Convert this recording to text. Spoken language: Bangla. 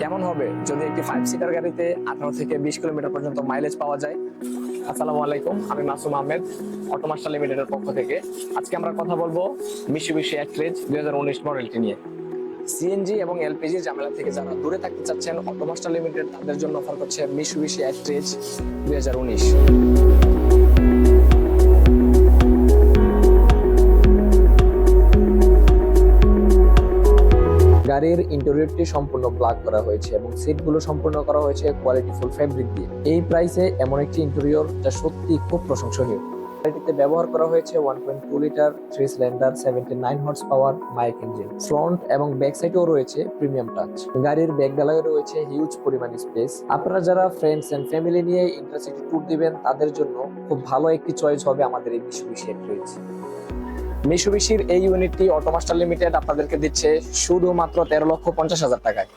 কেমন হবে যদি একটি 5 সিটার গাড়িতে 18 থেকে 20 কিলোমিটার পর্যন্ত মাইলেজ পাওয়া যায়। আসসালামু আলাইকুম, আমি মাসুম আহমেদ, অটোমাস্টার লিমিটেডের পক্ষ থেকে। আজকে আমরা কথা বলবো মিশুবিশি অ্যাক্ট্রেজ 2019 মডেলটি নিয়ে। সিএনজি এবং এলপিজি ঝামেলা থেকে যারা দূরে থাকতে চাচ্ছেন, অটোমাস্টার লিমিটেড তাদের জন্য অফার করছে মিশুবিশি অ্যাক্ট্রেজ 2019। গাড়ির ইন্টেরিয়রটি সম্পূর্ণ ব্ল্যাক করা হয়েছে এবং সিটগুলো সম্পূর্ণ করা হয়েছে কোয়ালিটিফুল ফেব্রিক দিয়ে। এই প্রাইসে এমন একটি ইন্টেরিয়র যা সত্যি খুব প্রশংসনীয়। গাড়িটিতে ব্যবহার করা হয়েছে 1.2 লিটার 3 সিলিন্ডার 79 হর্স পাওয়ার মাইক ইঞ্জিন। ফ্রন্ট এবং ব্যাক সাইডেও রয়েছে প্রিমিয়াম টাচ। গাড়ির ব্যাক ডালায় রয়েছে হিউজ পরিমাণ স্পেস। আপনারা যারা ফ্রেন্ডস এন্ড ফ্যামিলি নিয়ে ইন্টারসিটি ট্যুর দিবেন তাদের জন্য খুব ভালো একটি চয়েস হবে আমাদের এই মিশুবিশি অ্যাক্ট্রেজ। মিশুবিশির এই ইউনিটটি অটোমাস্টার লিমিটেড আপনাদেরকে দিচ্ছে শুধুমাত্র 13,50,000 টাকায়।